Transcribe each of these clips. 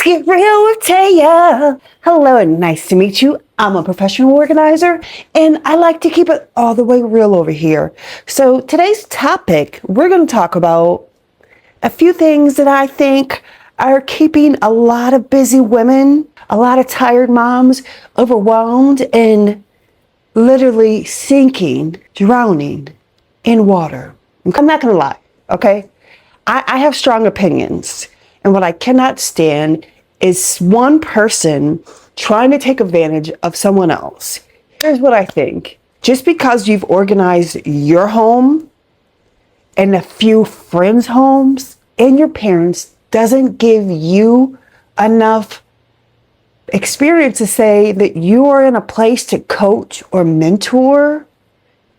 Let's get real with Taya. Hello and nice to meet you. I'm a professional organizer and I like to keep it all the way real over here. So today's topic, we're going to talk about a few things that I think are keeping a lot of busy women, a lot of tired moms, overwhelmed and literally sinking, drowning in water. I'm not going to lie, okay? I have strong opinions. And what I cannot stand is one person trying to take advantage of someone else. Here's what I think. Just because you've organized your home and a few friends' homes and your parents doesn't give you enough experience to say that you are in a place to coach or mentor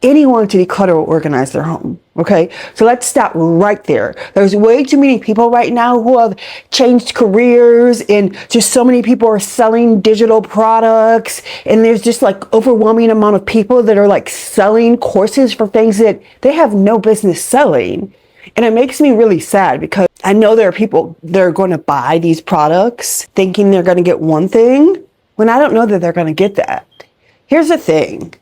anyone to declutter or organize their home. Okay, so let's stop right there. There's way too many people right now who have changed careers, and just so many people are selling digital products, and there's just like overwhelming amount of people that are like selling courses for things that they have no business selling. And it makes me really sad because I know there are people that are going to buy these products thinking they're going to get one thing when I don't know that they're going to get that. Here's the thing.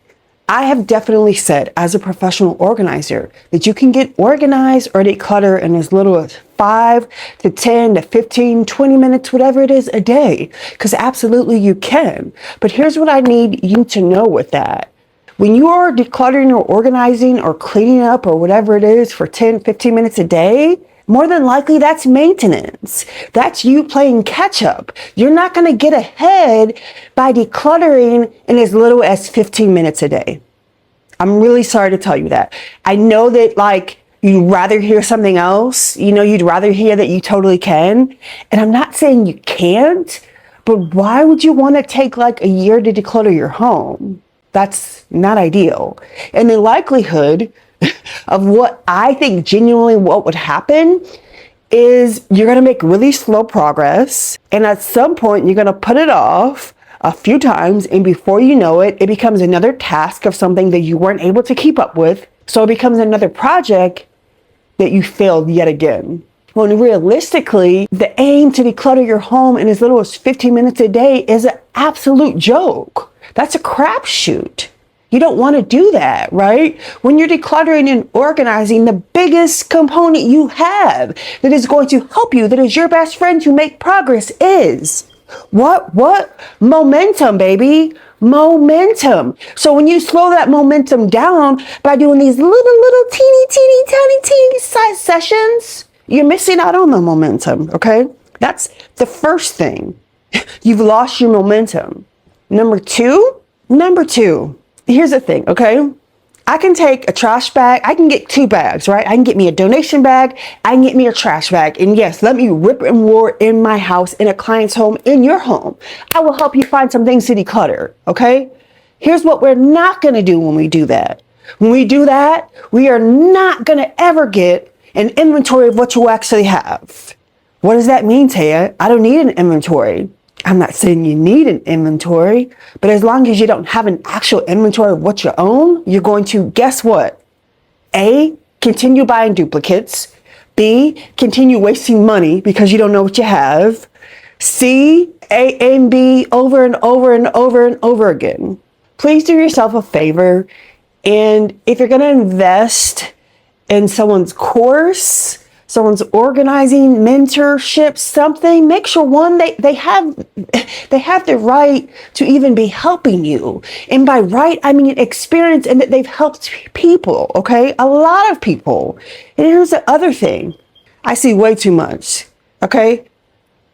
I have definitely said as a professional organizer that you can get organized or declutter in as little as 5 to 10 to 15, 20 minutes, whatever it is a day, because absolutely you can. But here's what I need you to know with that. When you are decluttering or organizing or cleaning up or whatever it is for 10, 15 minutes a day, more than likely that's maintenance. That's you playing catch up. You're not going to get ahead by decluttering in as little as 15 minutes a day. I'm really sorry to tell you that. I know that like you'd rather hear something else. You know, you'd rather hear that you totally can. And I'm not saying you can't, but why would you want to take like a year to declutter your home? That's not ideal. And the likelihood of what I think genuinely what would happen is you're going to make really slow progress. And at some point, you're going to put it off a few times. And before you know it, it becomes another task of something that you weren't able to keep up with. So it becomes another project that you failed yet again. When realistically, the aim to declutter your home in as little as 15 minutes a day is an absolute joke. That's a crapshoot. You don't want to do that, right? When you're decluttering and organizing, the biggest component you have that is going to help you, that is your best friend to make progress is what? Momentum, baby. Momentum. So when you slow that momentum down by doing these little teeny size sessions, you're missing out on the momentum, okay? That's the first thing. You've lost your momentum. Number two, here's the thing, okay? I can take a trash bag. I can get 2 bags, right? I can get me a donation bag. I can get me a trash bag. And yes, let me rip and roar in my house, in a client's home, in your home. I will help you find some things to declutter, okay? Here's what we're not going to do when we do that. When we do that, we are not going to ever get an inventory of what you actually have. What does that mean, Taya? I don't need an inventory. I'm not saying you need an inventory, but as long as you don't have an actual inventory of what you own, you're going to, guess what? A, continue buying duplicates. B, continue wasting money because you don't know what you have. C, A and B over and over and over and over again. Please do yourself a favor. And if you're going to invest in someone's course, someone's organizing, mentorship, something, make sure one, they have the right to even be helping you. And by right, I mean experience and that they've helped people, okay? A lot of people. And here's the other thing. I see way too much, okay?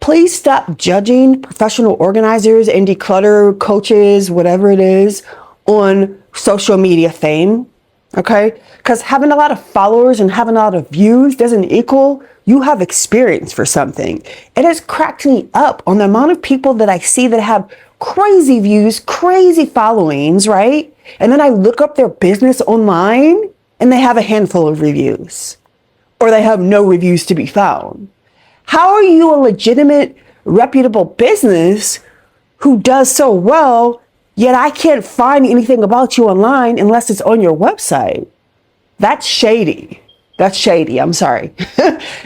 Please stop judging professional organizers and declutter coaches, whatever it is, on social media fame. Okay, because having a lot of followers and having a lot of views doesn't equal you have experience for something. It has cracked me up on the amount of people that I see that have crazy views, crazy followings, right? And then I look up their business online and they have a handful of reviews or they have no reviews to be found. How are you a legitimate, reputable business who does so well, yet I can't find anything about you online unless it's on your website? That's shady. I'm sorry.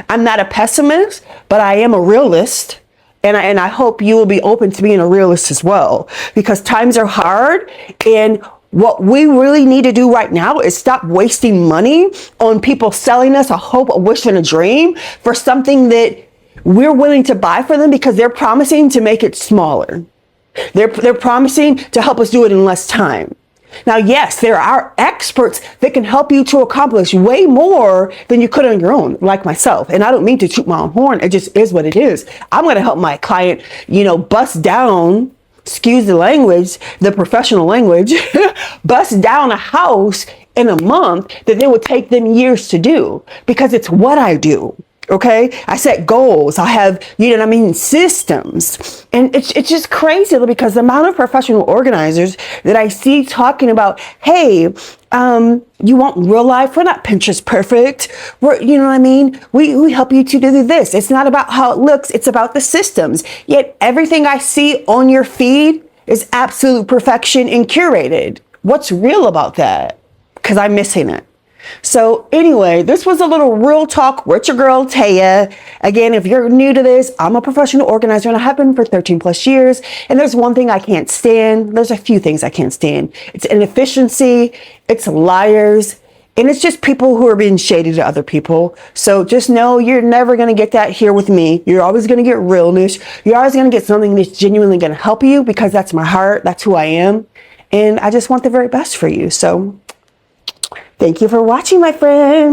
I'm not a pessimist, but I am a realist. And I hope you will be open to being a realist as well, because times are hard. And what we really need to do right now is stop wasting money on people selling us a hope, a wish, and a dream for something that we're willing to buy for them because they're promising to make it smaller. They're promising to help us do it in less time. Now, yes, there are experts that can help you to accomplish way more than you could on your own, like myself. And I don't mean to toot my own horn. It just is what it is. I'm going to help my client, bust down, excuse the language, the professional language, bust down a house in a month that it would take them years to do, because it's what I do. Okay. I set goals. I have, systems. And it's just crazy because the amount of professional organizers that I see talking about, hey, you want real life? We're not Pinterest perfect. We help you to do this. It's not about how it looks. It's about the systems. Yet everything I see on your feed is absolute perfection and curated. What's real about that? Because I'm missing it. So anyway, this was a little real talk with your girl, Taya. Again, if you're new to this, I'm a professional organizer and I have been for 13 plus years. And there's one thing I can't stand. There's a few things I can't stand. It's inefficiency, it's liars, and it's just people who are being shady to other people. So just know you're never going to get that here with me. You're always going to get realness. You're always going to get something that's genuinely going to help you, because that's my heart. That's who I am. And I just want the very best for you. So thank you for watching, my friend.